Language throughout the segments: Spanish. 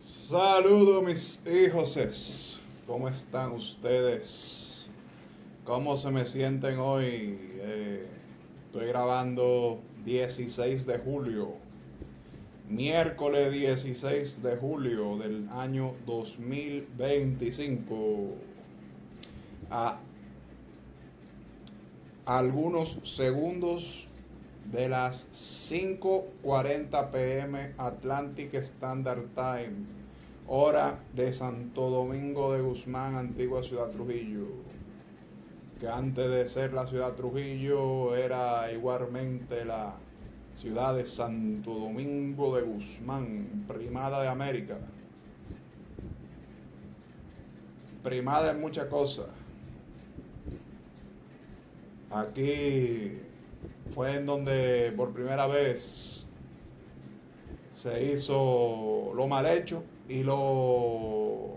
Saludos mis hijos, ¿cómo están ustedes? ¿Cómo se me sienten hoy? Estoy grabando 16 de julio, miércoles 16 de julio del año 2025. A algunos segundos de las 5:40 p.m. Atlantic Standard Time, hora de Santo Domingo de Guzmán, antigua Ciudad Trujillo, que antes de ser la Ciudad Trujillo era igualmente la ciudad de Santo Domingo de Guzmán, primada de América, primada en muchas cosas. Aquí fue en donde por primera vez se hizo lo mal hecho y lo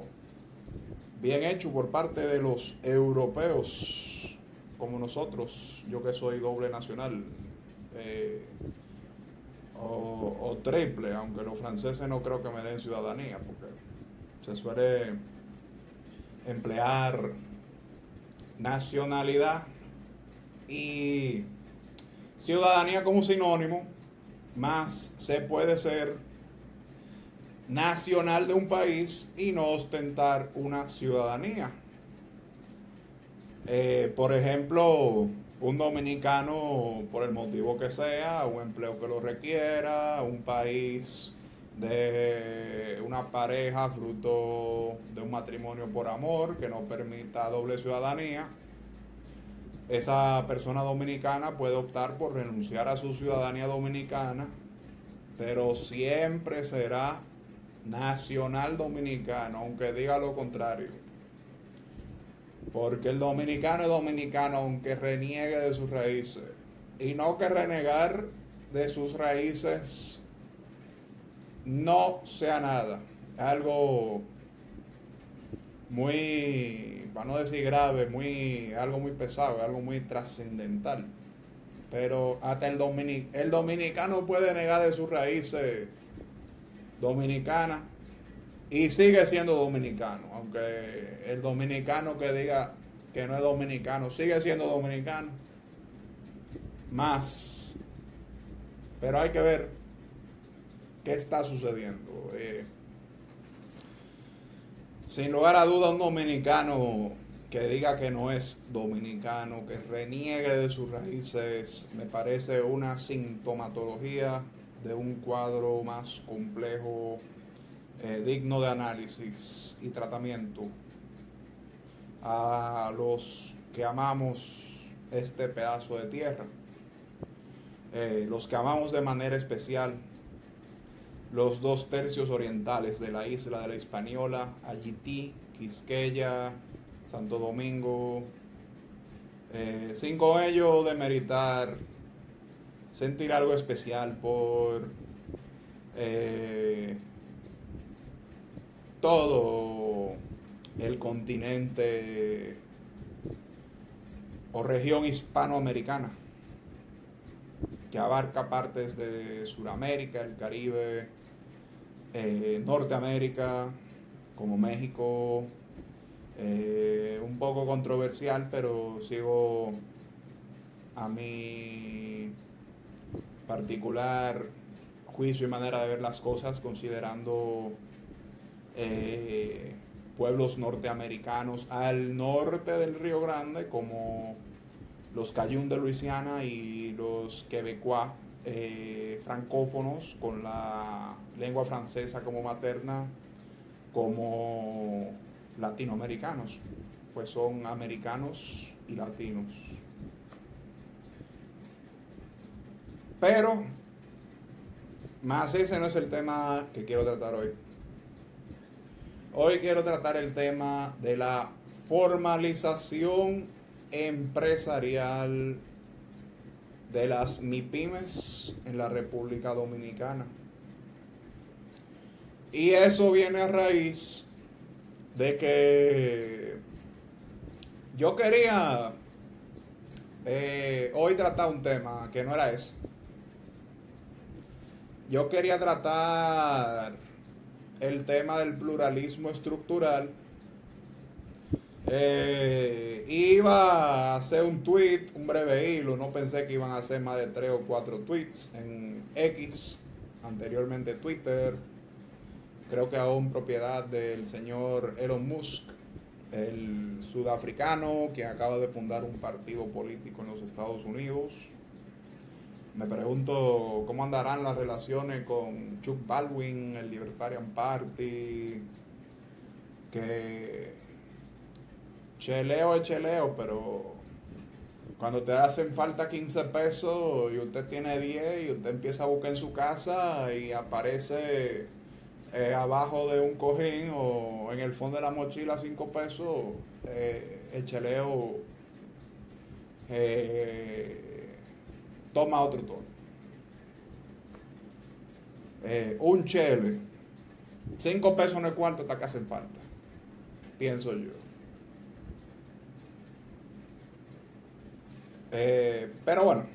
bien hecho por parte de los europeos como nosotros, yo que soy doble nacional, eh, o triple, aunque los franceses no creo que me den ciudadanía, porque se suele emplear nacionalidad y ciudadanía como sinónimo, más se puede ser nacional de un país y no ostentar una ciudadanía. Por ejemplo, un dominicano, por el motivo que sea, un empleo que lo requiera, un país de una pareja fruto de un matrimonio por amor que no permita doble ciudadanía, esa persona dominicana puede optar por renunciar a su ciudadanía dominicana, pero siempre será nacional dominicano, aunque diga lo contrario. Porque el dominicano es dominicano aunque reniegue de sus raíces. Y no que renegar de sus raíces no sea nada. Algo muy, para no decir grave, algo muy pesado, algo muy trascendental. Pero hasta el dominicano puede negar de sus raíces dominicanas y sigue siendo dominicano. Aunque el dominicano que diga que no es dominicano, sigue siendo dominicano. Más. Pero hay que ver qué está sucediendo. Sin lugar a duda, un dominicano que diga que no es dominicano, que reniegue de sus raíces, me parece una sintomatología de un cuadro más complejo, digno de análisis y tratamiento. A los que amamos este pedazo de tierra, los que amamos de manera especial los 2 tercios orientales de la isla de la Hispaniola, Haití, Quisqueya, Santo Domingo, sin con ello demeritar, sentir algo especial por todo el continente o región hispanoamericana, que abarca partes de Sudamérica, el Caribe, Norteamérica, como México, un poco controversial, pero sigo a mi particular juicio y manera de ver las cosas, considerando pueblos norteamericanos al norte del Río Grande, como los Cajun de Luisiana y los quebecois, francófonos con la lengua francesa como materna, como latinoamericanos, pues son americanos y latinos. Pero más ese no es el tema que quiero tratar hoy. Hoy quiero tratar el tema de la formalización empresarial de las MIPYMES en la República Dominicana. Y eso viene a raíz de que yo quería hoy tratar un tema que no era ese. Yo quería tratar el tema del pluralismo estructural. Iba a hacer un tweet, un breve hilo, no pensé que iban a hacer más de 3 o 4 tweets en X, anteriormente Twitter, creo que aún propiedad del señor Elon Musk, el sudafricano que acaba de fundar un partido político en los Estados Unidos. Me pregunto cómo andarán las relaciones con Chuck Baldwin, el Libertarian Party, que cheleo es cheleo, pero cuando te hacen falta 15 pesos y usted tiene 10 y usted empieza a buscar en su casa y aparece abajo de un cojín o en el fondo de la mochila 5 pesos, el cheleo toma otro tono. Un chele, 5 pesos no es cuarto hasta que hacen falta, pienso yo. Pero bueno,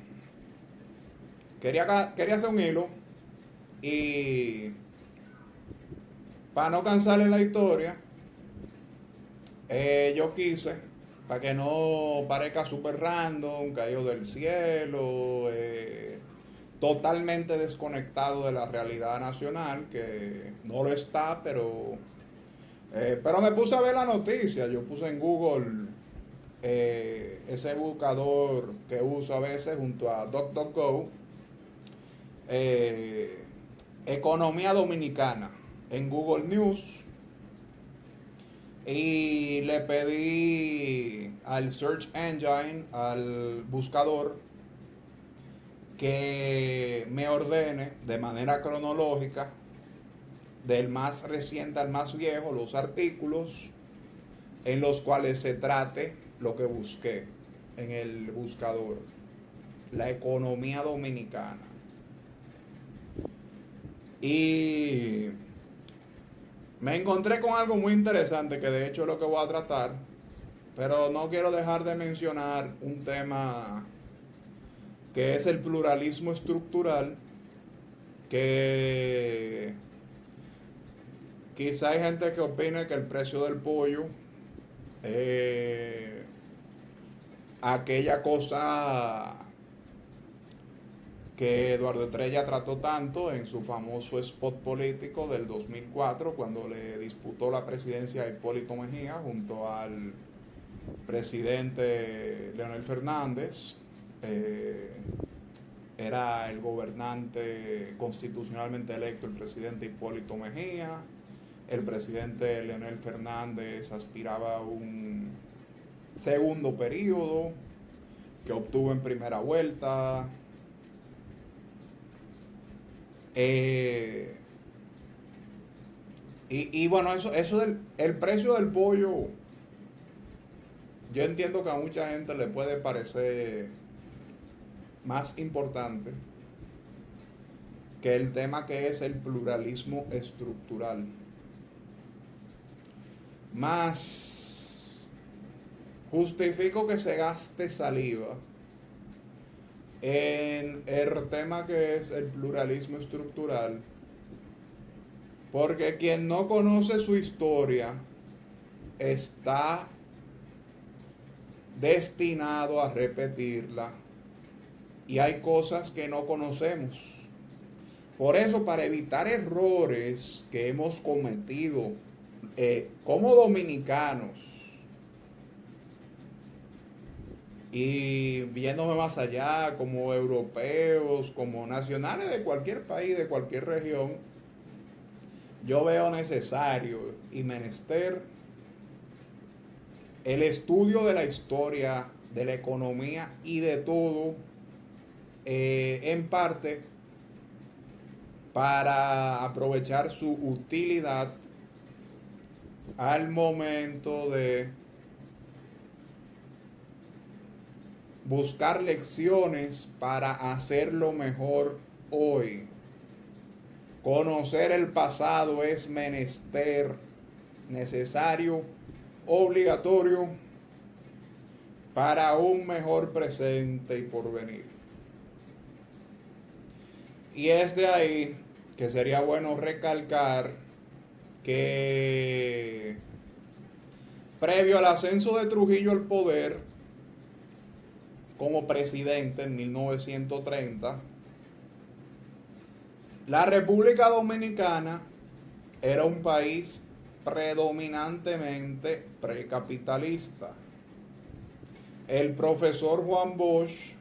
quería hacer un hilo y para no cansarle la historia, yo quise, para que no parezca super random, caído del cielo, totalmente desconectado de la realidad nacional, que no lo está, pero me puse a ver la noticia. Yo puse en Google ese buscador que uso a veces junto a DuckDuckGo, economía dominicana en Google News, y le pedí al search engine, al buscador, que me ordene de manera cronológica del más reciente al más viejo los artículos en los cuales se trate lo que busqué en el buscador: la economía dominicana. Y me encontré con algo muy interesante, que de hecho es lo que voy a tratar, pero no quiero dejar de mencionar un tema que es el pluralismo estructural, que quizá hay gente que opine que el precio del pollo, aquella cosa que Eduardo Estrella trató tanto en su famoso spot político del 2004, cuando le disputó la presidencia a Hipólito Mejía junto al presidente Leonel Fernández. Era el gobernante constitucionalmente electo, el presidente Hipólito Mejía. El presidente Leonel Fernández aspiraba a un segundo periodo que obtuvo en primera vuelta. Y bueno, eso el precio del pollo, yo entiendo que a mucha gente le puede parecer más importante que el tema que es el pluralismo estructural. Más justifico que se gaste saliva en el tema que es el pluralismo estructural, porque quien no conoce su historia está destinado a repetirla, y hay cosas que no conocemos. Por eso, para evitar errores que hemos cometido como dominicanos, y viéndome más allá, como europeos, como nacionales de cualquier país, de cualquier región, yo veo necesario y menester el estudio de la historia, de la economía y de todo, en parte para aprovechar su utilidad al momento de buscar lecciones para hacerlo mejor hoy. Conocer el pasado es menester, necesario, obligatorio para un mejor presente y porvenir. Y es de ahí que sería bueno recalcar que previo al ascenso de Trujillo al poder como presidente en 1930, la República Dominicana era un país predominantemente precapitalista. El profesor Juan Bosch,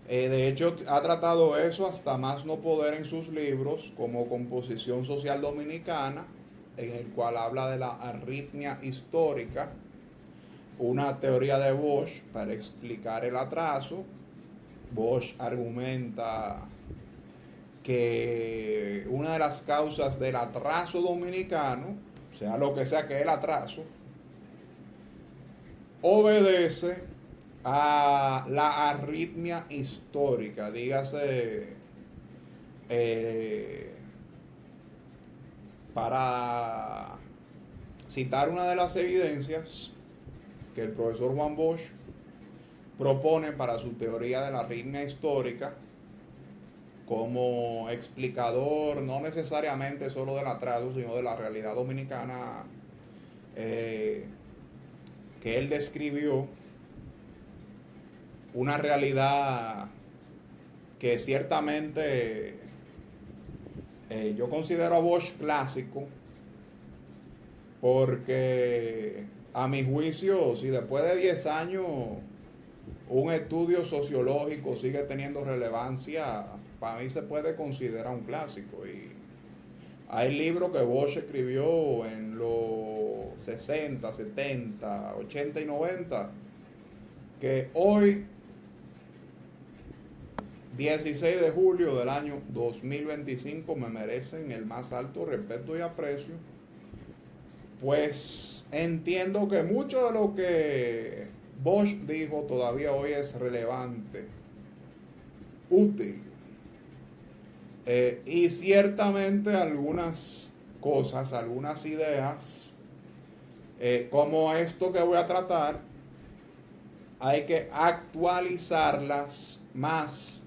de hecho, ha tratado eso hasta más no poder en sus libros, como Composición Social Dominicana, en el cual habla de la arritmia histórica, una teoría de Bosch para explicar el atraso. Bosch argumenta que una de las causas del atraso dominicano, sea lo que sea que es el atraso, obedece a la arritmia histórica, dígase, para citar una de las evidencias que el profesor Juan Bosch propone para su teoría de la arritmia histórica, como explicador no necesariamente solo del atraso, sino de la realidad dominicana que él describió, una realidad que ciertamente yo considero a Bosch clásico, porque a mi juicio, si después de 10 años un estudio sociológico sigue teniendo relevancia, para mí se puede considerar un clásico. Y hay libros que Bosch escribió en los 60, 70, 80 y 90, que hoy, 16 de julio del año 2025, me merecen el más alto respeto y aprecio, pues entiendo que mucho de lo que Bosch dijo todavía hoy es relevante, útil, y ciertamente algunas cosas, algunas ideas, como esto que voy a tratar, hay que actualizarlas más.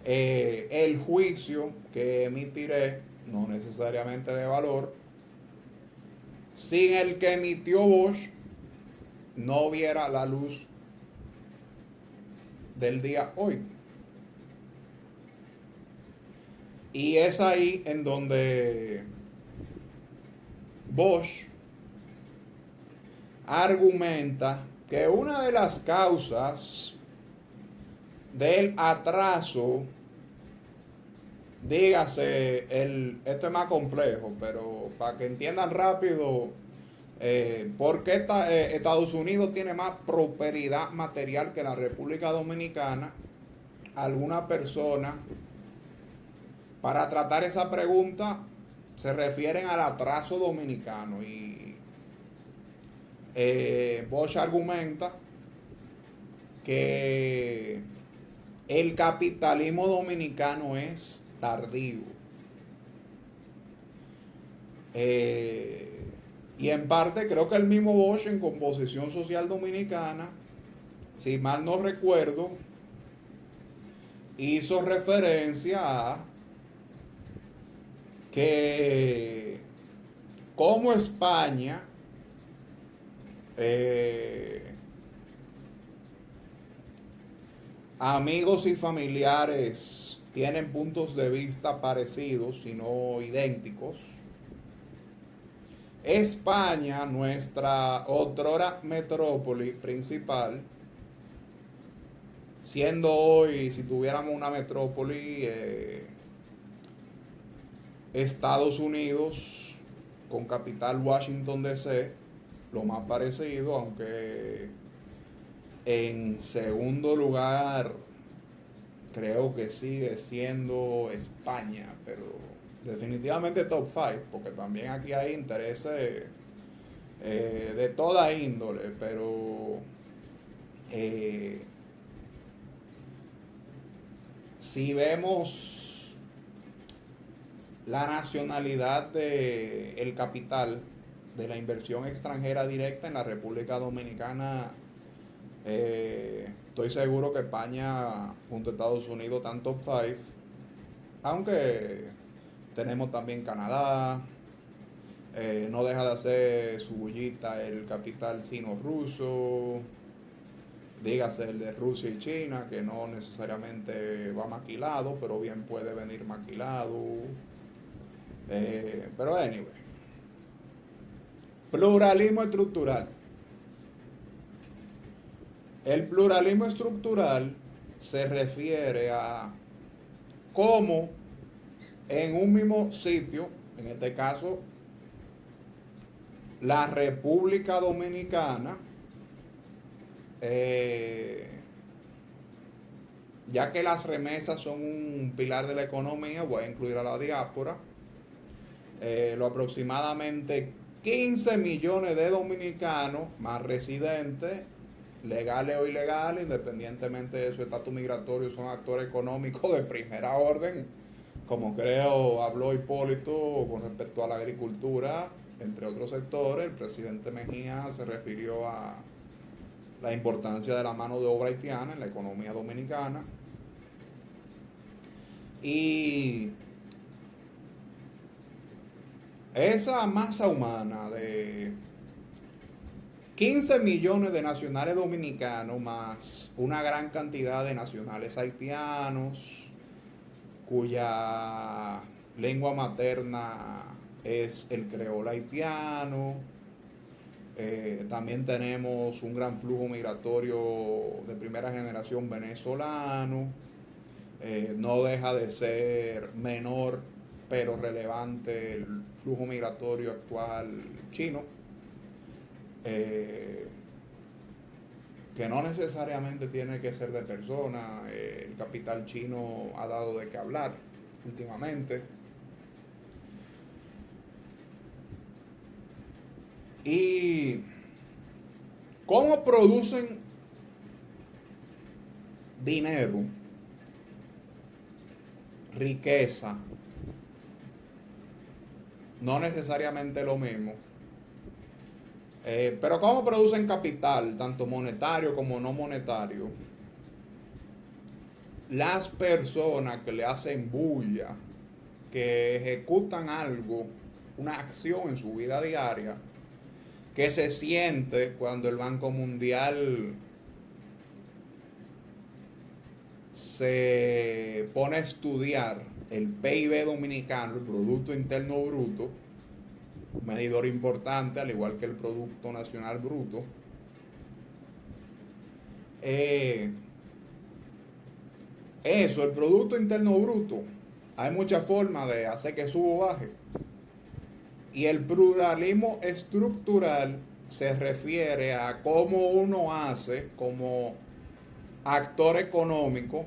El juicio que emitiré, no necesariamente de valor, sin el que emitió Bosch, no viera la luz del día hoy. Y es ahí en donde Bosch argumenta que una de las causas del atraso, dígase, esto es más complejo, pero para que entiendan rápido, ¿por qué Estados Unidos tiene más prosperidad material que la República Dominicana? Alguna persona, para tratar esa pregunta, se refieren al atraso dominicano. Y Bosch argumenta que el capitalismo dominicano es tardío. Y en parte creo que el mismo Bosch en Composición Social Dominicana, si mal no recuerdo, hizo referencia a que como España amigos y familiares tienen puntos de vista parecidos, si no idénticos, España, nuestra otrora metrópoli principal, siendo hoy, si tuviéramos una metrópoli, Estados Unidos con capital Washington DC, lo más parecido, aunque en segundo lugar creo que sigue siendo España, pero definitivamente top 5, porque también aquí hay intereses de toda índole, pero si vemos la nacionalidad del capital, de la inversión extranjera directa en la República Dominicana, estoy seguro que España junto a Estados Unidos están top 5, aunque Tenemos también Canadá. No deja de hacer su bullita el capital sino-ruso, dígase el de Rusia y China, que no necesariamente va maquilado, pero bien puede venir maquilado. Pero anyway, pluralismo estructural. El pluralismo estructural se refiere a cómo en un mismo sitio, en este caso la República Dominicana, ya que las remesas son un pilar de la economía, voy a incluir a la diáspora, lo aproximadamente 15 millones de dominicanos más residentes, legales o ilegales, independientemente de su estatus migratorio, son actores económicos de primera orden, como creo habló Hipólito con respecto a la agricultura, entre otros sectores. El presidente Mejía se refirió a la importancia de la mano de obra haitiana en la economía dominicana. Y esa masa humana de 15 millones de nacionales dominicanos más una gran cantidad de nacionales haitianos cuya lengua materna es el creol haitiano. También tenemos un gran flujo migratorio de primera generación venezolano. No deja de ser menor pero relevante el flujo migratorio actual chino, que no necesariamente tiene que ser de persona. El capital chino ha dado de qué hablar últimamente. ¿Y cómo producen dinero, riqueza? No necesariamente lo mismo. Pero ¿cómo producen capital, tanto monetario como no monetario? Las personas que le hacen bulla, que ejecutan algo, una acción en su vida diaria, que se siente cuando el Banco Mundial se pone a estudiar el PIB dominicano, el Producto Interno Bruto, un medidor importante, al igual que el Producto Nacional Bruto. Eso, el Producto Interno Bruto, hay muchas formas de hacer que suba o baje. Y el pluralismo estructural se refiere a cómo uno hace como actor económico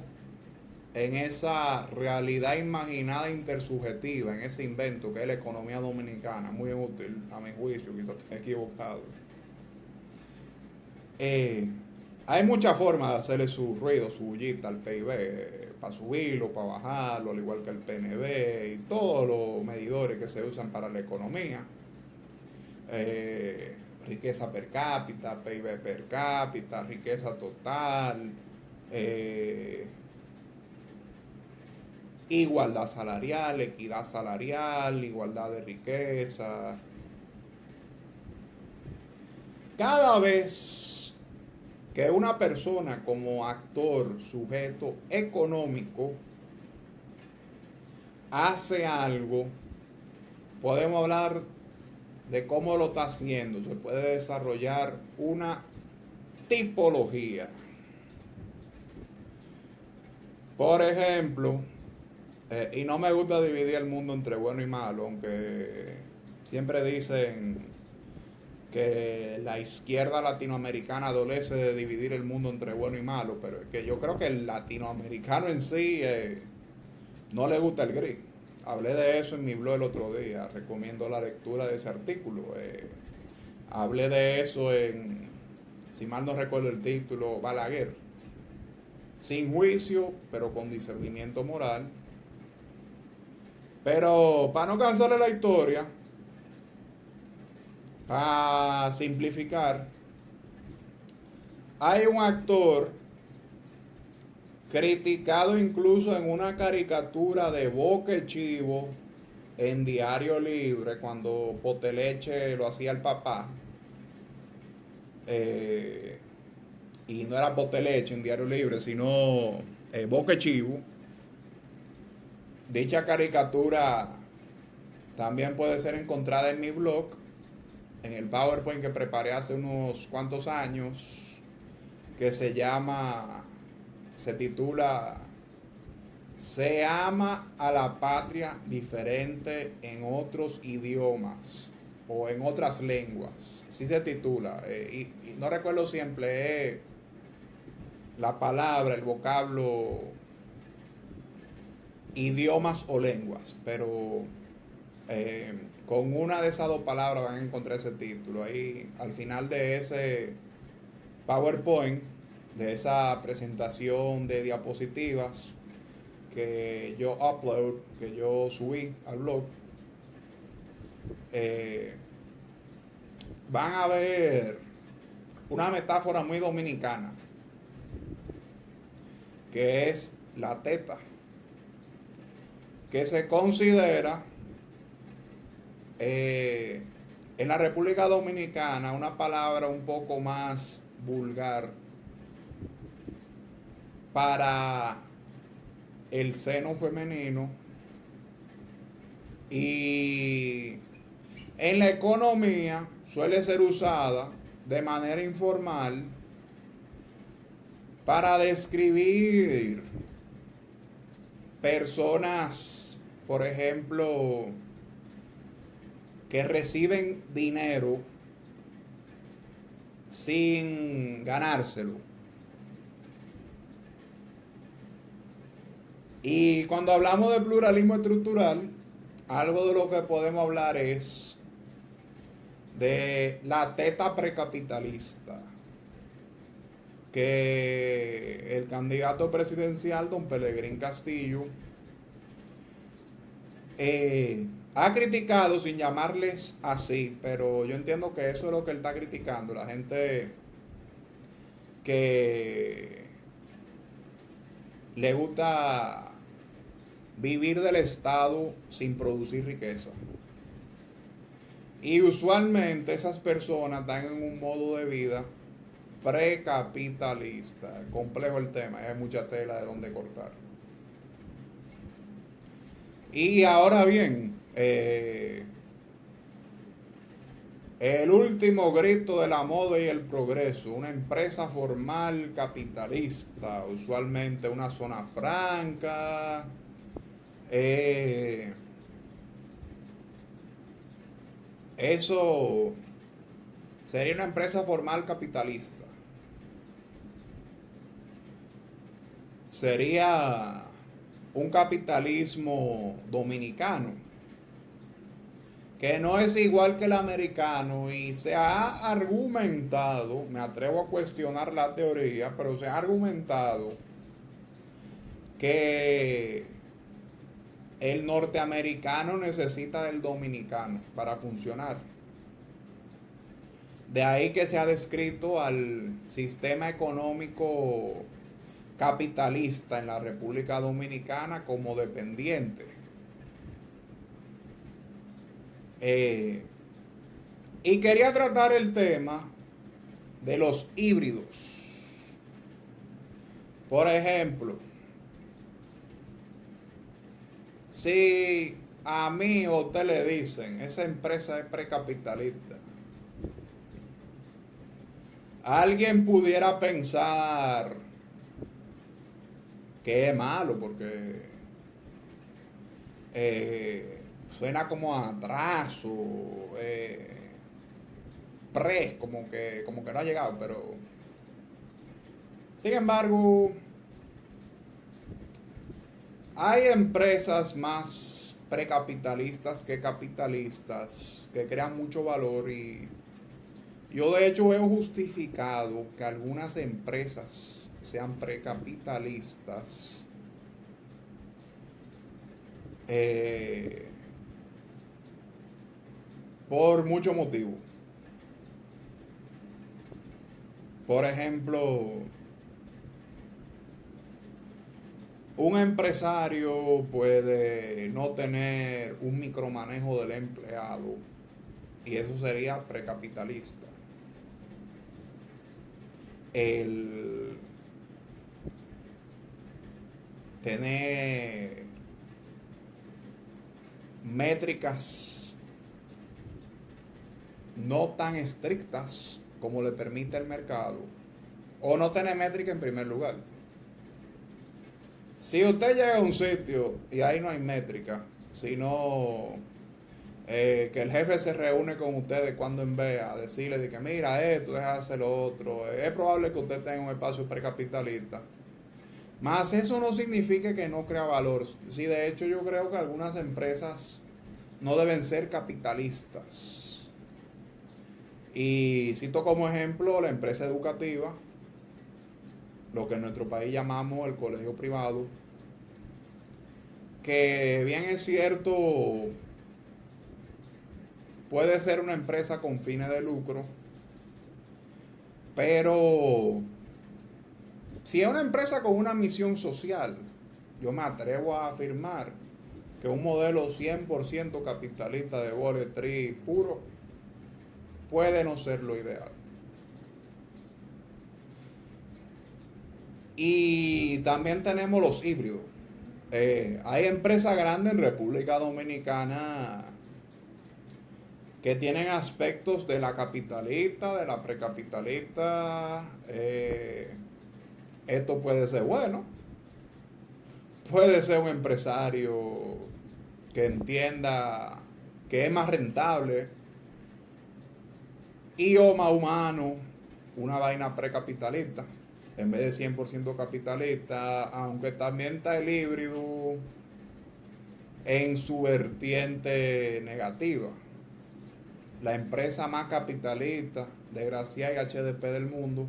en esa realidad imaginada intersubjetiva, en ese invento que es la economía dominicana, muy útil a mi juicio, quizás estoy equivocado. Hay muchas formas de hacerle su ruido, su bullita al PIB, para subirlo, para bajarlo, al igual que el PNB y todos los medidores que se usan para la economía. Riqueza per cápita, PIB per cápita, riqueza total, igualdad salarial, equidad salarial, igualdad de riqueza. Cada vez que una persona como actor, sujeto económico, hace algo, podemos hablar de cómo lo está haciendo. Se puede desarrollar una tipología. Por ejemplo, y no me gusta dividir el mundo entre bueno y malo, aunque siempre dicen que la izquierda latinoamericana adolece de dividir el mundo entre bueno y malo, pero es que yo creo que el latinoamericano en sí no le gusta el gris. Hablé de eso en mi blog el otro día, recomiendo la lectura de ese artículo. Hablé de eso en, si mal no recuerdo el título, Balaguer. Sin juicio, pero con discernimiento moral. Pero para no cansarle la historia, para simplificar, hay un actor criticado incluso en una caricatura de Boca y Chivo en Diario Libre, cuando Poteleche lo hacía el papá, eh, y no era Poteleche en Diario Libre, sino Boque Chivo, dicha caricatura también puede ser encontrada en mi blog, en el PowerPoint que preparé hace unos cuantos años, que se titula Se ama a la patria diferente en otros idiomas o en otras lenguas. Así se titula. Y no recuerdo si empleé la palabra, el vocablo idiomas o lenguas, pero con una de esas dos palabras van a encontrar ese título. Ahí al final de ese PowerPoint, de esa presentación de diapositivas que yo upload, que yo subí al blog, eh, van a ver una metáfora muy dominicana, que es la teta, que se considera en la República Dominicana una palabra un poco más vulgar para el seno femenino, y en la economía suele ser usada de manera informal para describir personas, por ejemplo, que reciben dinero sin ganárselo. Y cuando hablamos de pluralismo estructural, algo de lo que podemos hablar es de la teta precapitalista que el candidato presidencial, don Pelegrín Castillo, ha criticado sin llamarles así, pero yo entiendo que eso es lo que él está criticando, la gente que le gusta vivir del Estado sin producir riqueza. Y usualmente esas personas están en un modo de vida precapitalista. Complejo el tema, hay mucha tela de donde cortar. Y ahora bien, el último grito de la moda y el progreso, una empresa formal capitalista, usualmente una zona franca, eso sería una empresa formal capitalista. Sería un capitalismo dominicano, que no es igual que el americano, y se ha argumentado, me atrevo a cuestionar la teoría, pero se ha argumentado que el norteamericano necesita del dominicano para funcionar. De ahí que se ha descrito al sistema económico capitalista en la República Dominicana como dependiente. Y quería tratar el tema de los híbridos. Por ejemplo, si a mí o usted le dicen, esa empresa es precapitalista, alguien pudiera pensar que es malo porque suena como a atraso, como que no ha llegado, pero sin embargo hay empresas más precapitalistas que capitalistas que crean mucho valor, y yo de hecho veo justificado que algunas empresas sean precapitalistas por muchos motivos. Por ejemplo, Un empresario puede no tener un micromanejo del empleado y eso sería precapitalista. El tener métricas no tan estrictas como le permite el mercado, o no tener métrica en primer lugar. Si usted llega a un sitio y ahí no hay métrica, sino que el jefe se reúne con usted de cuando en vez a decirle de que mira esto, deja de hacer lo otro, es probable que usted tenga un espacio precapitalista. Más eso no significa que no crea valor. Sí, de hecho yo creo que algunas empresas no deben ser capitalistas. Y cito como ejemplo la empresa educativa, lo que en nuestro país llamamos el colegio privado, que bien es cierto, puede ser una empresa con fines de lucro, pero si es una empresa con una misión social, yo me atrevo a afirmar que un modelo 100% capitalista de Wall Street puro puede no ser lo ideal. Y también tenemos los híbridos. Hay empresas grandes en República Dominicana que tienen aspectos de la capitalista, de la precapitalista. Esto puede ser bueno. Puede ser un empresario que entienda que es más rentable y o más humano una vaina precapitalista en vez de 100% capitalista, aunque también está el híbrido en su vertiente negativa. La empresa más capitalista de Gracia y HDP del mundo,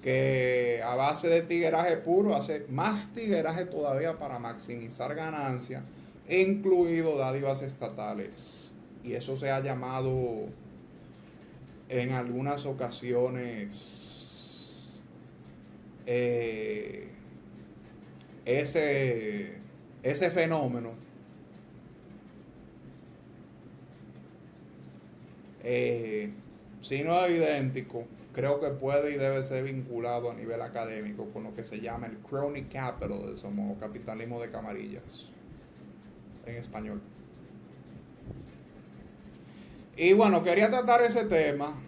que a base de tigueraje puro hace más tigueraje todavía para maximizar ganancias, incluido dádivas estatales. Y eso se ha llamado en algunas ocasiones ese fenómeno si no es idéntico, creo que puede y debe ser vinculado a nivel académico con lo que se llama el crony capitalism o capitalismo de camarillas en español. Y bueno, quería tratar ese tema,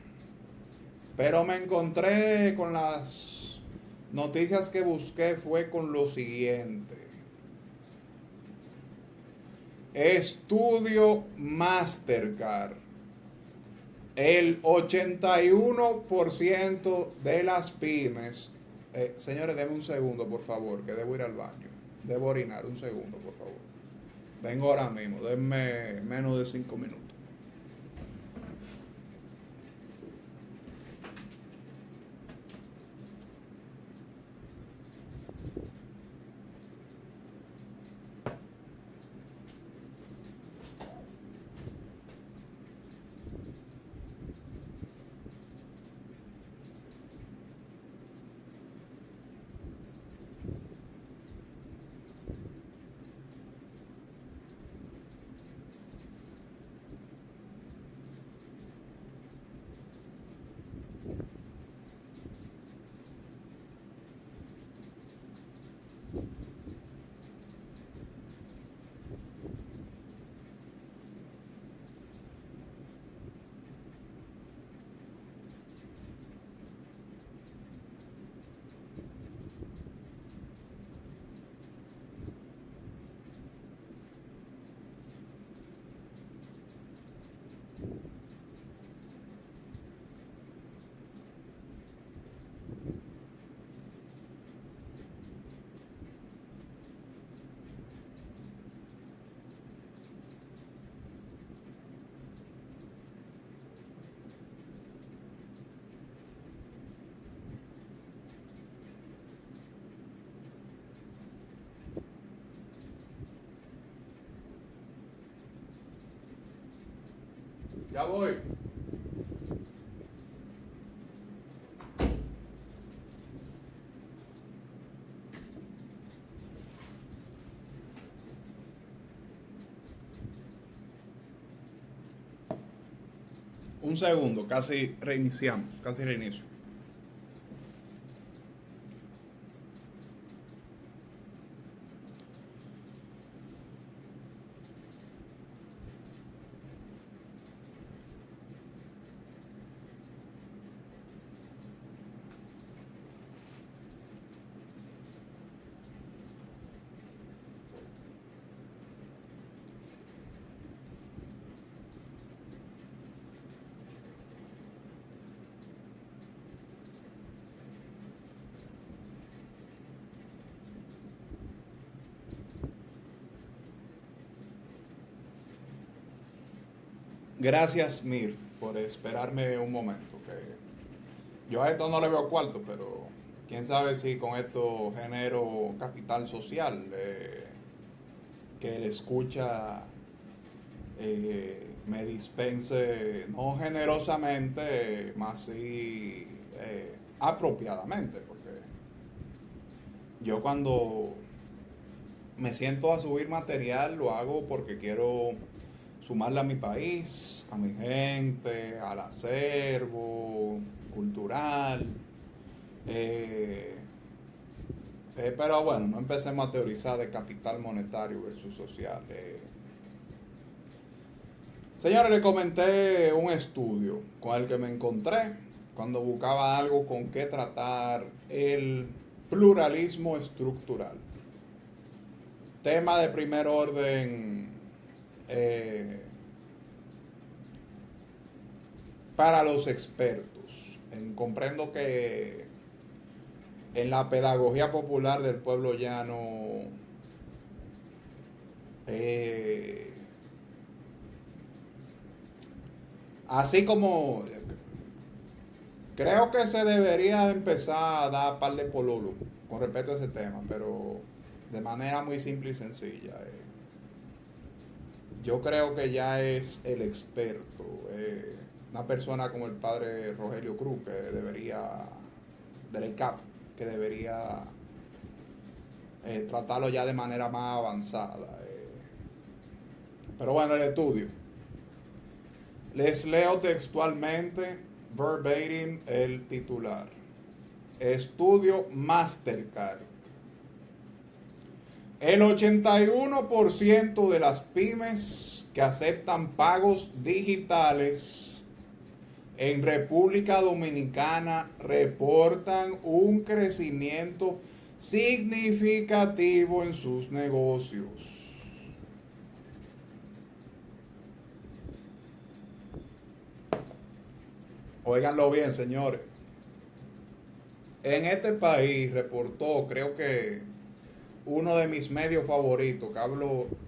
pero me encontré con las noticias que busqué fue con lo siguiente. Estudio Mastercard. El 81% de las pymes, señores, denme un segundo, por favor, que debo ir al baño. Debo orinar, un segundo, por favor. Vengo ahora mismo, denme menos de 5 minutos. Ya voy. Un segundo, casi reiniciamos, casi reinicio. Gracias, Mir, por esperarme un momento. Que yo a esto no le veo cuarto, pero quién sabe si con esto genero capital social, que el escucha me dispense no generosamente, más sí apropiadamente, porque yo cuando me siento a subir material lo hago porque quiero sumarle a mi país, a mi gente, al acervo cultural. eh, pero bueno, no empecemos a teorizar de capital monetario versus social. Señores, le comenté un estudio con el que me encontré cuando buscaba algo con que tratar el pluralismo estructural. Tema de primer orden eh, para los expertos. Comprendo que en la pedagogía popular del pueblo llano eh, así como creo que se debería empezar a dar par de pololo con respecto a ese tema, pero de manera muy simple y sencilla. Yo creo que ya es el experto, una persona como el padre Rogelio Cruz, que debería, del ECAP, que debería tratarlo ya de manera más avanzada. Pero bueno, el estudio. Les leo textualmente, verbatim, el titular. Estudio Mastercard. El 81% de las pymes que aceptan pagos digitales en República Dominicana reportan un crecimiento significativo en sus negocios. Óiganlo bien, señores. En este país reportó, creo que uno de mis medios favoritos,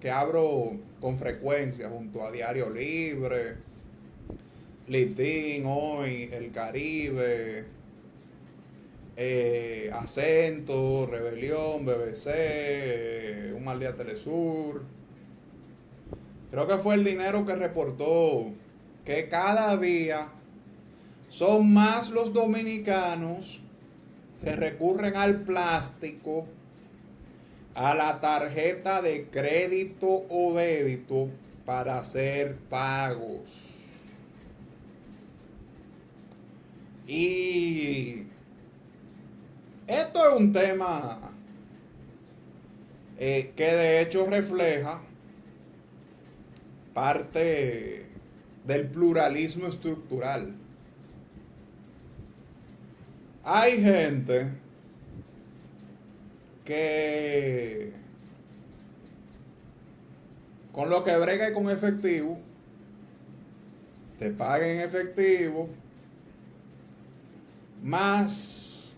que abro con frecuencia junto a Diario Libre, Litín, Hoy, El Caribe, Acento, Rebelión, BBC, Un Mal Día Telesur. Creo que fue El Dinero que reportó que cada día son más los dominicanos que recurren al plástico, a la tarjeta de crédito o débito para hacer pagos. Y esto es un tema que de hecho refleja parte del pluralismo estructural. Hay gente que con lo que brega con efectivo, te paga en efectivo, más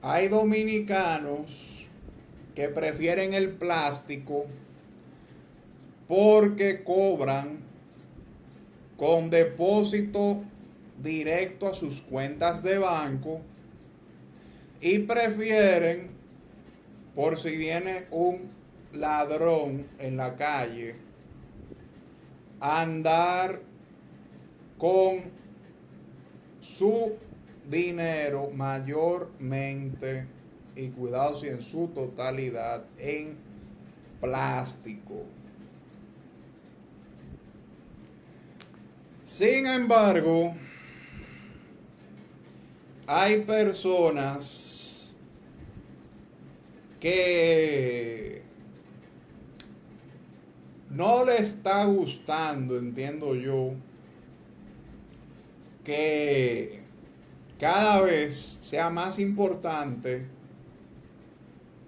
hay dominicanos que prefieren el plástico porque cobran con depósito directo a sus cuentas de banco y prefieren, por si viene un ladrón en la calle, andar con su dinero mayormente, y cuidado si en su totalidad, en plástico. Sin embargo, hay personas que no le está gustando, entiendo yo, que cada vez sea más importante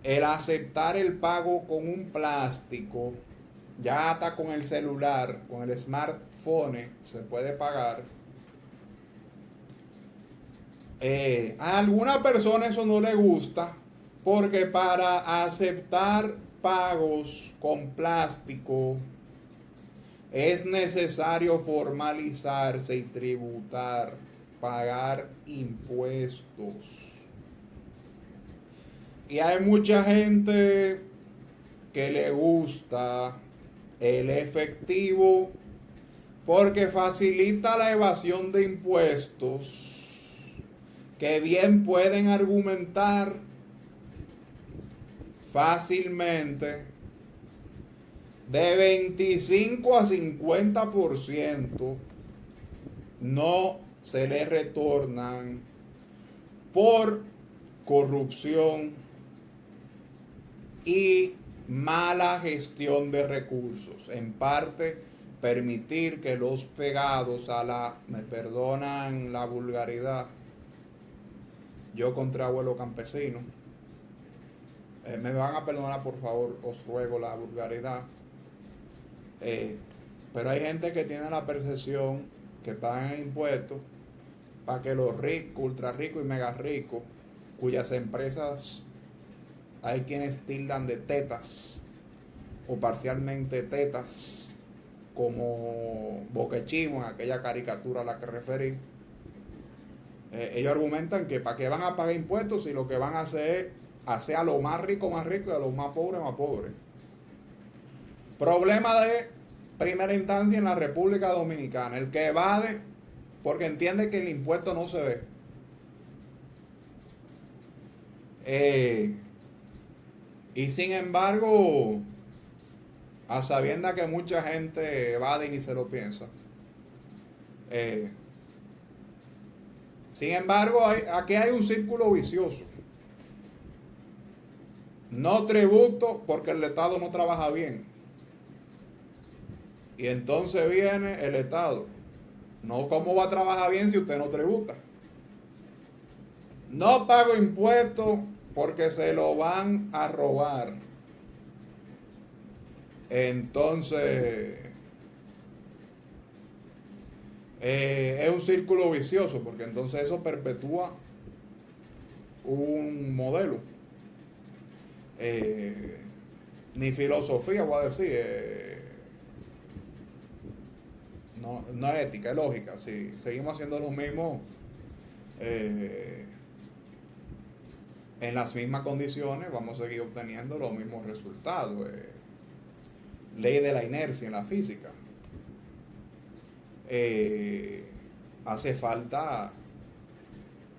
el aceptar el pago con un plástico. Ya hasta con el celular, con el smartphone se puede pagar. A alguna persona eso no le gusta porque para aceptar pagos con plástico es necesario formalizarse y tributar, pagar impuestos. Y hay mucha gente que le gusta el efectivo porque facilita la evasión de impuestos, que bien pueden argumentar fácilmente de 25 a 50% no se le retornan por corrupción y mala gestión de recursos. En parte, permitir que los pegados a la, me perdonan la vulgaridad, yo contra abuelo campesino, me van a perdonar por favor, os ruego la vulgaridad, pero hay gente que tiene la percepción que pagan impuestos para que los ricos, ultra ricos y mega ricos, cuyas empresas hay quienes tildan de tetas o parcialmente tetas, como Boquechimo en aquella caricatura a la que referí. Ellos argumentan que para qué van a pagar impuestos si lo que van a hacer es hacer a los más ricos y a los más pobres. Problema de primera instancia en la República Dominicana, el que evade porque entiende que el impuesto no se ve. Y sin embargo, a sabiendas que mucha gente evade y ni se lo piensa. Sin embargo, aquí hay un círculo vicioso. No tributo porque el Estado no trabaja bien. Y entonces viene el Estado. No, ¿cómo va a trabajar bien si usted no tributa? No pago impuestos porque se lo van a robar. Entonces, es un círculo vicioso porque entonces eso perpetúa un modelo. Ni filosofía, voy a decir. No es ética, es lógica. Si seguimos haciendo lo mismo en las mismas condiciones, vamos a seguir obteniendo los mismos resultados. Ley de la inercia en la física. Hace falta,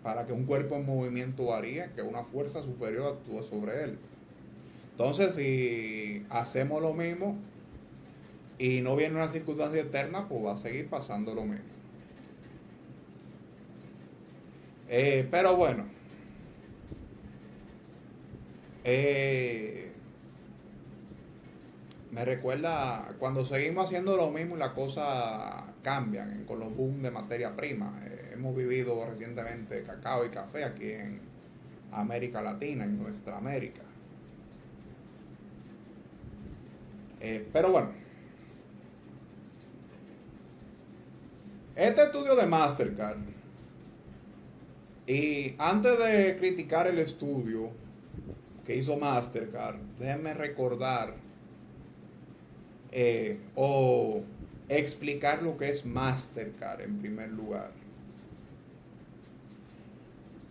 para que un cuerpo en movimiento varíe, que una fuerza superior actúe sobre él. Entonces, si hacemos lo mismo y no viene una circunstancia externa, pues va a seguir pasando lo mismo. Pero bueno, me recuerda cuando seguimos haciendo lo mismo y las cosas cambian con los boom de materia prima. Hemos vivido recientemente cacao y café aquí en América Latina, en nuestra América. Pero bueno, este estudio de Mastercard, y antes de criticar el estudio que hizo Mastercard, déjenme recordar o explicar lo que es Mastercard en primer lugar.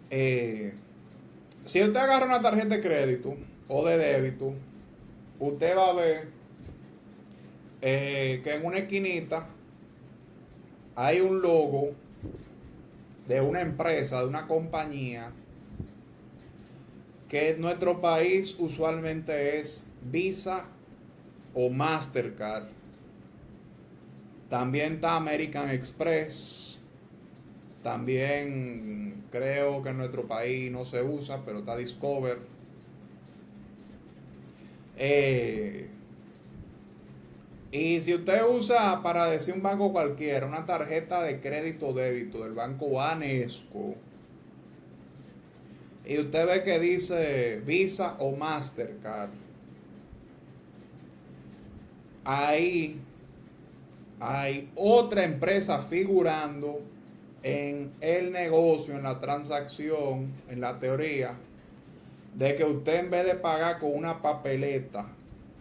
Si usted agarra una tarjeta de crédito o de débito, usted va a ver que en una esquinita hay un logo de una empresa, de una compañía, que en nuestro país usualmente es Visa o Mastercard. También está American Express. También creo que en nuestro país no se usa, pero está Discover. Eh, y si usted usa, para decir un banco cualquiera, una tarjeta de crédito o débito del banco Banesco, y usted ve que dice Visa o Mastercard, ahí hay otra empresa figurando en el negocio, en la transacción, en la teoría, de que usted, en vez de pagar con una papeleta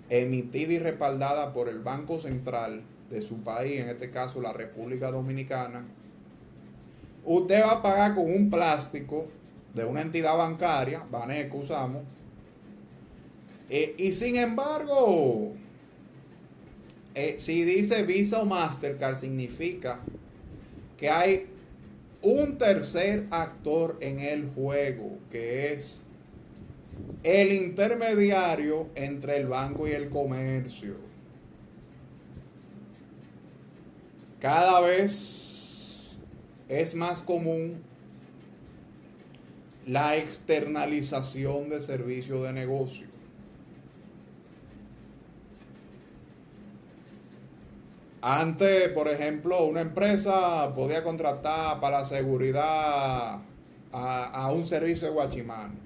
emitida y respaldada por el Banco Central de su país, en este caso la República Dominicana, usted va a pagar con un plástico de una entidad bancaria, Banesco usamos, y sin embargo, si dice Visa o Mastercard, significa que hay un tercer actor en el juego, que es el intermediario entre el banco y el comercio. Cada vez es más común la externalización de servicios de negocio. Antes, por ejemplo, una empresa podía contratar para la seguridad a un servicio de guachimán.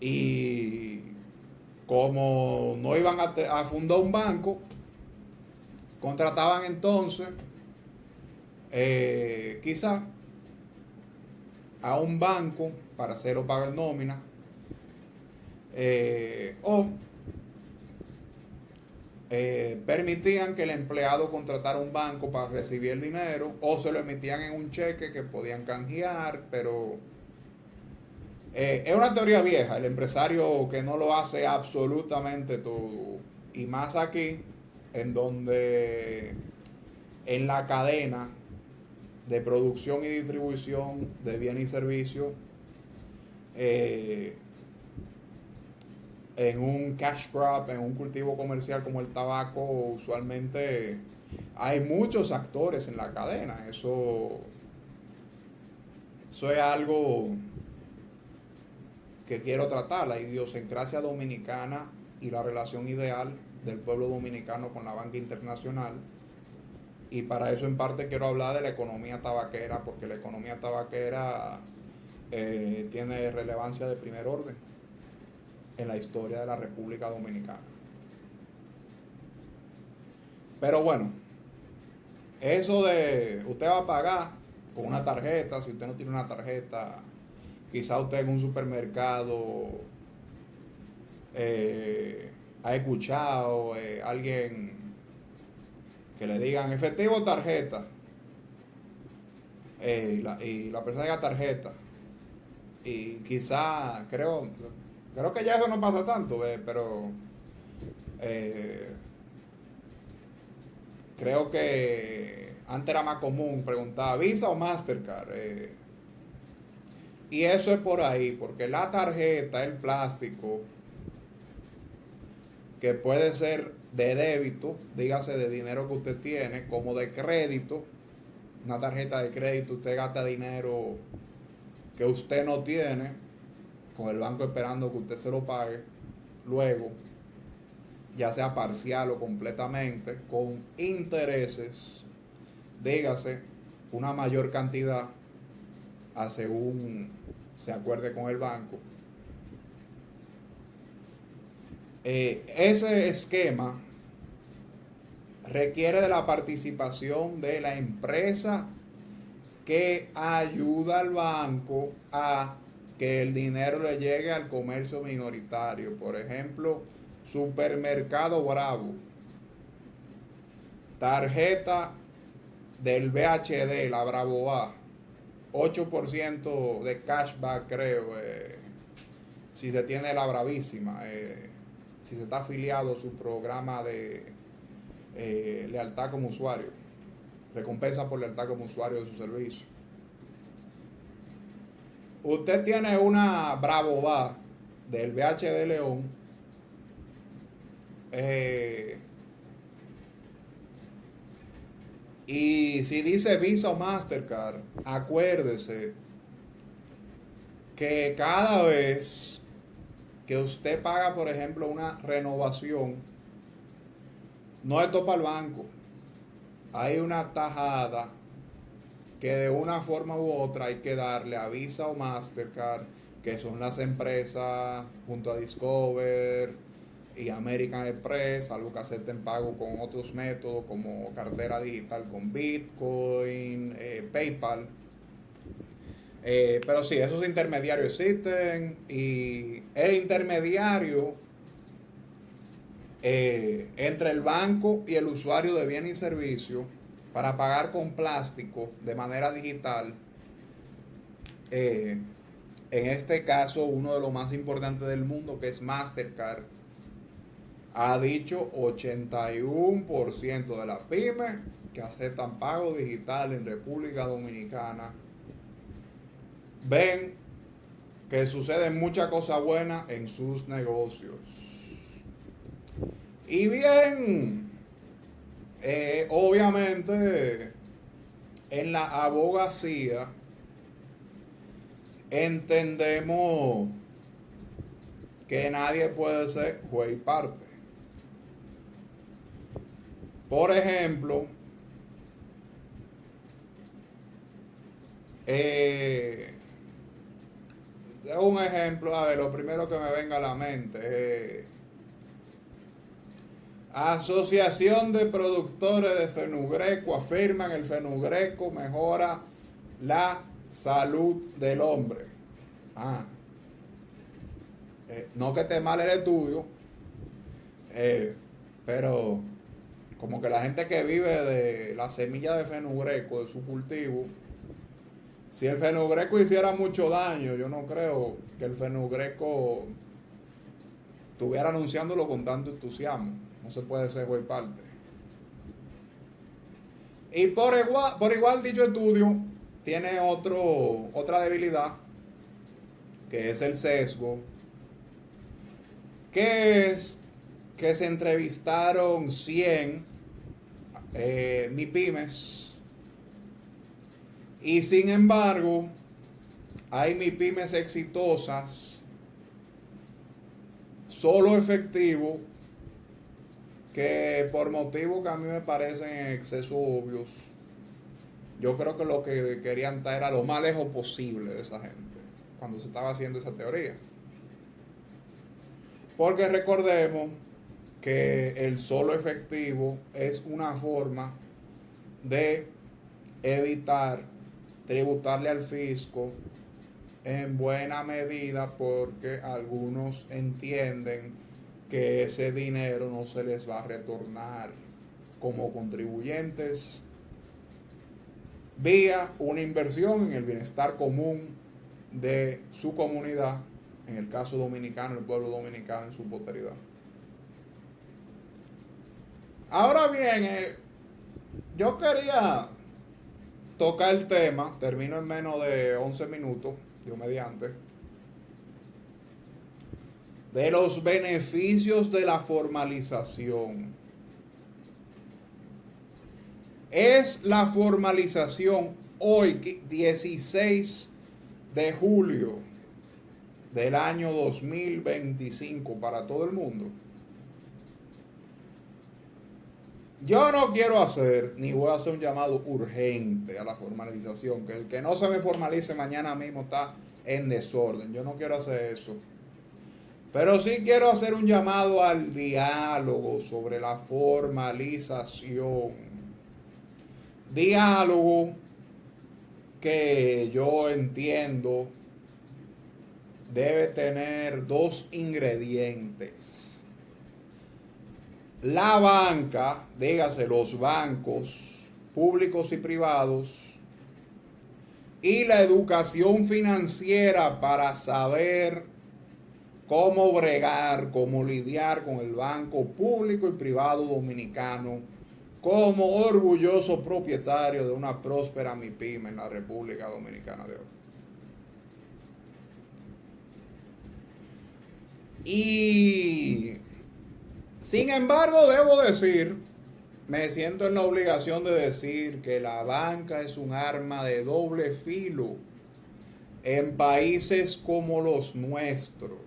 Y como no iban a fundar un banco, contrataban entonces quizá a un banco para hacer o pagar nómina, o permitían que el empleado contratara un banco para recibir el dinero, o se lo emitían en un cheque que podían canjear, pero es una teoría vieja, el empresario que no lo hace absolutamente todo, y más aquí, en donde en la cadena de producción y distribución de bienes y servicios, en un cash crop, en un cultivo comercial como el tabaco, usualmente hay muchos actores en la cadena. Eso es algo que quiero tratar, la idiosincrasia dominicana y la relación ideal del pueblo dominicano con la banca internacional. Y para eso en parte quiero hablar de la economía tabaquera, porque la economía tabaquera tiene relevancia de primer orden en la historia de la República Dominicana. Pero bueno, eso de usted va a pagar con una tarjeta, si usted no tiene una tarjeta, quizá usted en un supermercado ha escuchado alguien que le digan efectivo o tarjeta, y la persona diga tarjeta, y quizá creo que ya eso no pasa tanto, pero creo que antes era más común preguntar Visa o Mastercard, y eso es por ahí, porque la tarjeta, el plástico, que puede ser de débito, dígase de dinero que usted tiene, como de crédito. Una tarjeta de crédito, usted gasta dinero que usted no tiene, con el banco esperando que usted se lo pague luego, ya sea parcial o completamente, con intereses, dígase, una mayor cantidad a según se acuerde con el banco. Ese esquema requiere de la participación de la empresa que ayuda al banco a que el dinero le llegue al comercio minoritario. Por ejemplo, Supermercado Bravo, tarjeta del BHD, la Bravo A, 8% de cashback, creo, si se tiene la Bravísima, si se está afiliado a su programa de lealtad como usuario, recompensa por lealtad como usuario de su servicio. Usted tiene una Bravo Va del BHD León, Y si dice Visa o Mastercard, acuérdese que cada vez que usted paga, por ejemplo, una renovación, no es todo para el banco. Hay una tajada que de una forma u otra hay que darle a Visa o Mastercard, que son las empresas junto a Discover y American Express, algo que acepten pago con otros métodos como cartera digital con Bitcoin, PayPal. Pero sí, esos intermediarios existen y el intermediario entre el banco y el usuario de bienes y servicios para pagar con plástico de manera digital, en este caso uno de los más importantes del mundo, que es Mastercard, ha dicho 81% de las pymes que aceptan pago digital en República Dominicana ven que suceden muchas cosas buenas en sus negocios. Y bien, obviamente en la abogacía entendemos que nadie puede ser juez y parte. Por ejemplo, un ejemplo, a ver, lo primero que me venga a la mente, Asociación de Productores de Fenugreco afirman el fenugreco mejora la salud del hombre. No que esté mal el estudio, pero como que la gente que vive de la semilla de fenugreco, de su cultivo, si el fenugreco hiciera mucho daño, yo no creo que el fenugreco estuviera anunciándolo con tanto entusiasmo. No se puede ser juez parte. Y por igual dicho estudio tiene otra debilidad, que es el sesgo, que es que se entrevistaron 100 MIPYMES y sin embargo hay MIPYMES exitosas, solo efectivo, que por motivos que a mí me parecen en exceso obvios, yo creo que lo que querían estar era lo más lejos posible de esa gente cuando se estaba haciendo esa teoría. Porque recordemos que el solo efectivo es una forma de evitar tributarle al fisco en buena medida, porque algunos entienden que ese dinero no se les va a retornar como contribuyentes vía una inversión en el bienestar común de su comunidad, en el caso dominicano, el pueblo dominicano en su posteridad. Ahora bien, yo quería tocar el tema, termino en menos de 11 minutos, Dios mediante, de los beneficios de la formalización. Es la formalización hoy, 16 de julio del año 2025, para todo el mundo. Yo no quiero hacer, ni voy a hacer un llamado urgente a la formalización, que el que no se me formalice mañana mismo está en desorden. Yo no quiero hacer eso. Pero sí quiero hacer un llamado al diálogo sobre la formalización. Diálogo que yo entiendo debe tener dos ingredientes. La banca, dígase los bancos públicos y privados, y la educación financiera para saber cómo bregar, cómo lidiar con el banco público y privado dominicano como orgulloso propietario de una próspera MIPYME en la República Dominicana de hoy. Y sin embargo, debo decir me siento en la obligación de decir que la banca es un arma de doble filo en países como los nuestros.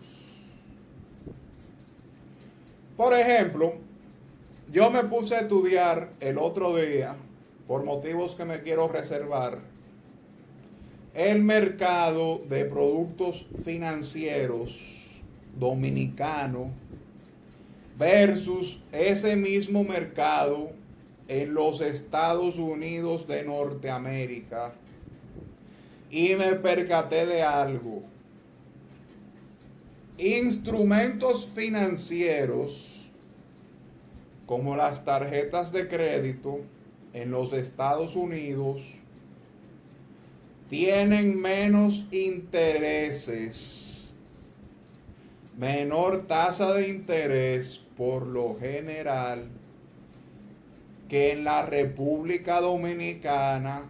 Por ejemplo, yo me puse a estudiar el otro día, por motivos que me quiero reservar, el mercado de productos financieros dominicano versus ese mismo mercado en los Estados Unidos de Norteamérica. Y me percaté de algo. Instrumentos financieros como las tarjetas de crédito en los Estados Unidos tienen menos intereses, menor tasa de interés por lo general que en la República Dominicana,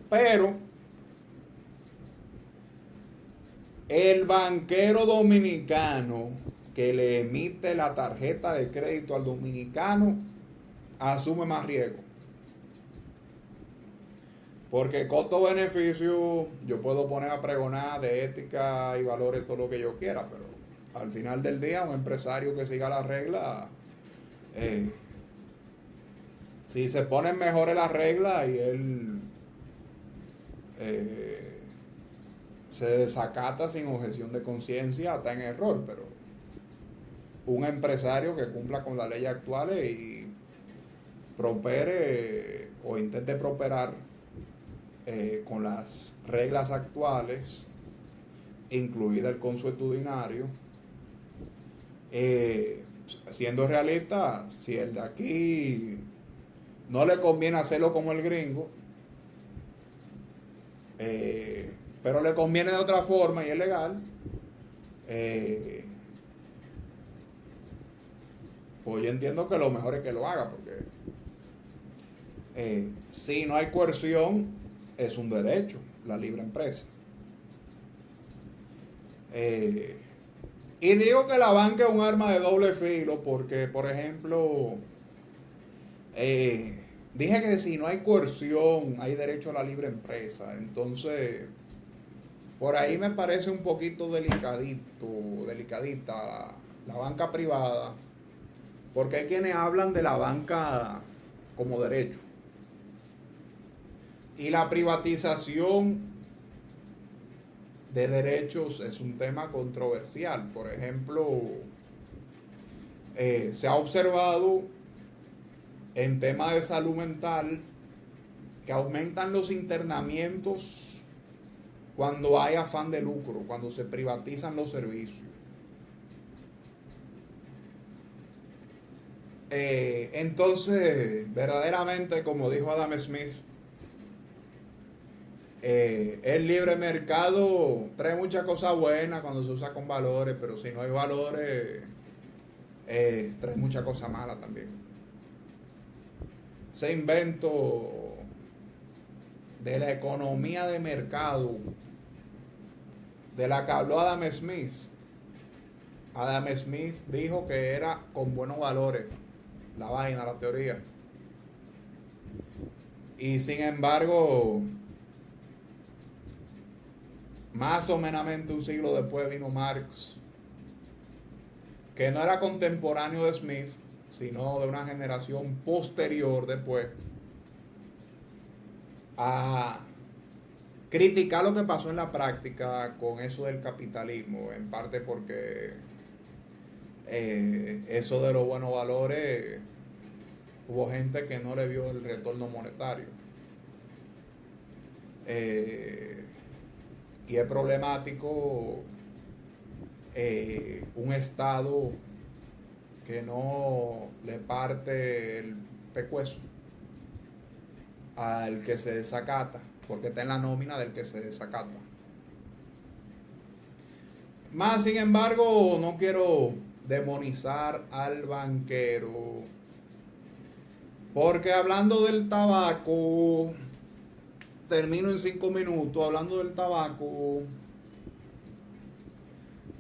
pero el banquero dominicano que le emite la tarjeta de crédito al dominicano asume más riesgo. Porque costo-beneficio, yo puedo poner a pregonar de ética y valores todo lo que yo quiera, pero al final del día un empresario que siga la regla, si se ponen mejores las reglas y él se desacata sin objeción de conciencia, está en error, pero un empresario que cumpla con las leyes actuales y prospere o intente prosperar con las reglas actuales, incluida el consuetudinario, siendo realista, si el de aquí no le conviene hacerlo como el gringo, pero le conviene de otra forma y es legal, pues yo entiendo que lo mejor es que lo haga, porque si no hay coerción, es un derecho, la libre empresa. Y digo que la banca es un arma de doble filo porque, por ejemplo, dije que si no hay coerción, hay derecho a la libre empresa. Entonces, por ahí me parece un poquito delicadita la banca privada, porque hay quienes hablan de la banca como derecho. Y la privatización de derechos es un tema controversial. Por ejemplo, se ha observado en temas de salud mental que aumentan los internamientos cuando hay afán de lucro, cuando se privatizan los servicios. Entonces, verdaderamente, como dijo Adam Smith, el libre mercado trae muchas cosas buenas cuando se usa con valores, pero si no hay valores, trae muchas cosas malas también. Ese invento de la economía de mercado de la que habló Adam Smith. Adam Smith dijo que era con buenos valores la vaina, la teoría. Y sin embargo, más o menos un siglo después vino Marx, que no era contemporáneo de Smith, sino de una generación posterior después, a criticar lo que pasó en la práctica con eso del capitalismo, en parte porque eso de los buenos valores, hubo gente que no le vio el retorno monetario. Y es problemático un Estado que no le parte el pecueso al que se desacata, porque está en la nómina del que se desacata. Más sin embargo, no quiero demonizar al banquero, porque hablando del tabaco, termino en 5 minutos hablando del tabaco.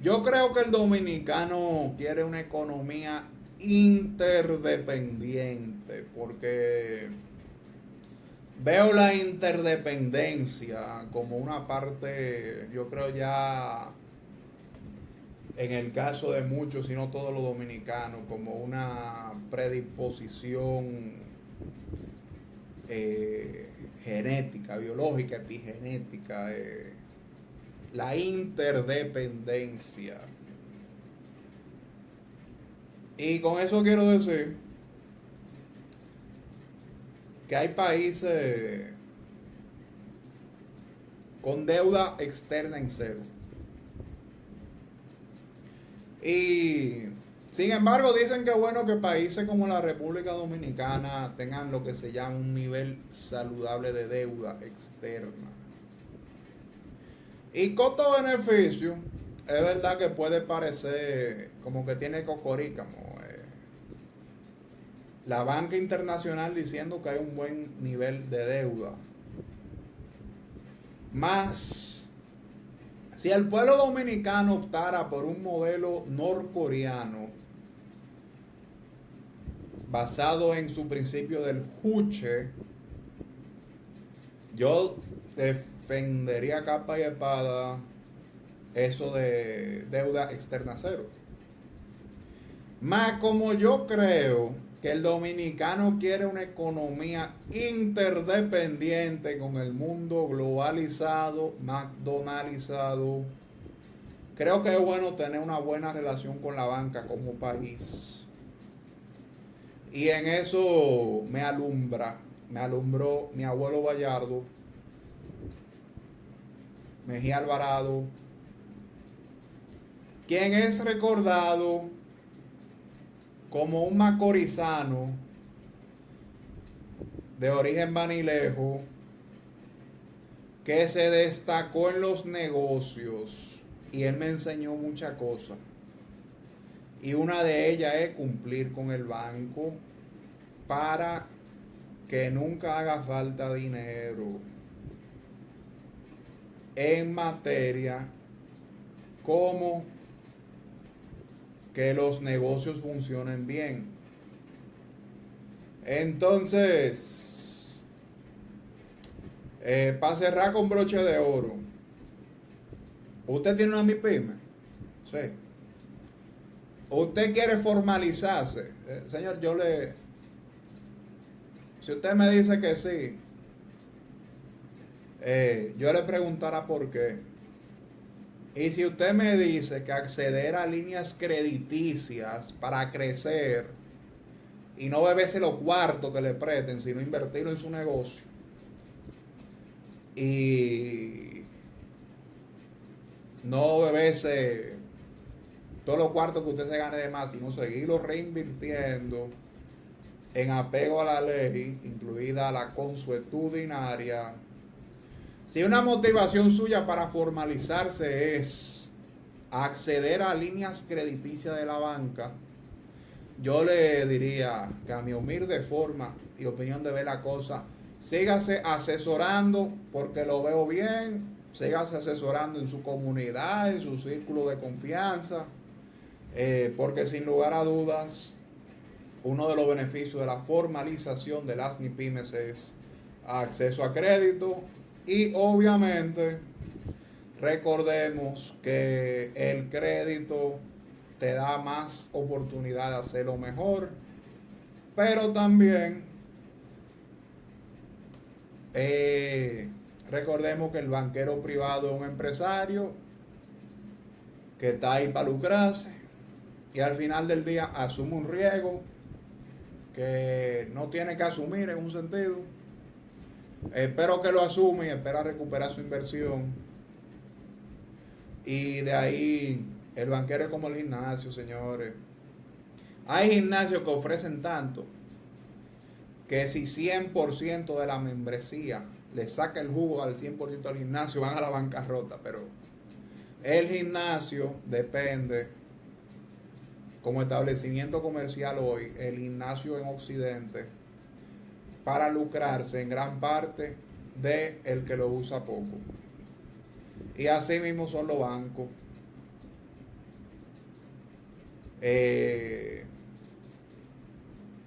Yo creo que el dominicano quiere una economía interdependiente, porque veo la interdependencia como una parte, yo creo ya en el caso de muchos, si no todos los dominicanos, como una predisposición genética, biológica, epigenética, la interdependencia. Y con eso quiero decir que hay países con deuda externa en cero. Y sin embargo dicen que es bueno que países como la República Dominicana tengan lo que se llama un nivel saludable de deuda externa. Y costo-beneficio, es verdad que puede parecer como que tiene cocorícamo. La banca internacional diciendo que hay un buen nivel de deuda. Más, si el pueblo dominicano optara por un modelo norcoreano basado en su principio del juche, yo defendería capa y espada eso de deuda externa cero. Más como yo creo que el dominicano quiere una economía interdependiente con el mundo globalizado, McDonaldizado, creo que es bueno tener una buena relación con la banca como país. Y en eso me alumbró mi abuelo Bayardo, Mejía Alvarado, quien es recordado como un macorizano de origen vanilejo que se destacó en los negocios, y él me enseñó muchas cosas, y una de ellas es cumplir con el banco para que nunca haga falta dinero en materia como que los negocios funcionen bien. Entonces, para cerrar con broche de oro, ¿usted tiene una MIPYME? Sí. ¿Usted quiere formalizarse? Señor, si usted me dice que sí, yo le preguntara por qué. Y si usted me dice que acceder a líneas crediticias para crecer y no beberse los cuartos que le presten, sino invertirlo en su negocio, y no beberse todos los cuartos que usted se gane de más, sino seguirlo reinvirtiendo en apego a la ley, incluida la consuetudinaria. Si una motivación suya para formalizarse es acceder a líneas crediticias de la banca, yo le diría que a mi humilde forma y opinión de ver la cosa, sígase asesorando porque lo veo bien, sígase asesorando en su comunidad, en su círculo de confianza, porque sin lugar a dudas, uno de los beneficios de la formalización de las MIPYMES es acceso a crédito. Y obviamente recordemos que el crédito te da más oportunidad de hacerlo mejor, pero también recordemos que el banquero privado es un empresario que está ahí para lucrarse y al final del día asume un riesgo que no tiene que asumir en un sentido. Espero que lo asume y espera recuperar su inversión. Y de ahí el banquero es como el gimnasio, señores. Hay gimnasios que ofrecen tanto que si 100% de la membresía le saca el jugo al 100% del gimnasio, van a la bancarrota. Pero el gimnasio depende, como establecimiento comercial hoy, el gimnasio en Occidente, para lucrarse en gran parte de el que lo usa poco. Y así mismo son los bancos.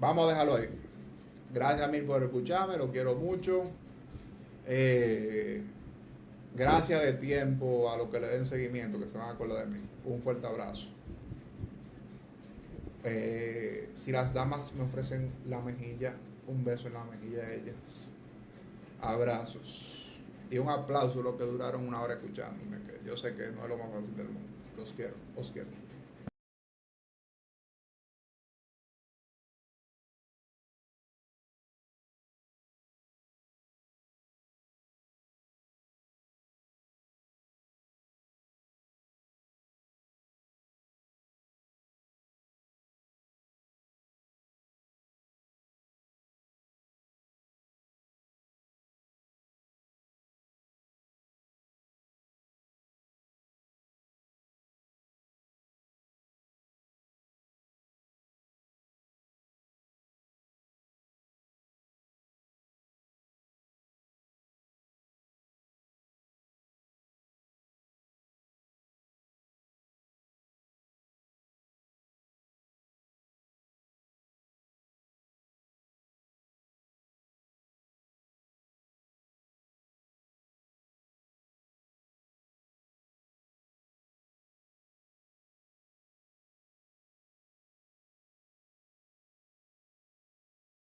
vamos a dejarlo ahí. Gracias a mí por escucharme, lo quiero mucho. Gracias de tiempo a los que le den seguimiento, que se van a acordar de mí. Un fuerte abrazo. Si las damas me ofrecen la mejilla, un beso en la mejilla de ellas. Abrazos. Y un aplauso a los que duraron una hora escuchándome, que yo sé que no es lo más fácil del mundo. Los quiero, os quiero.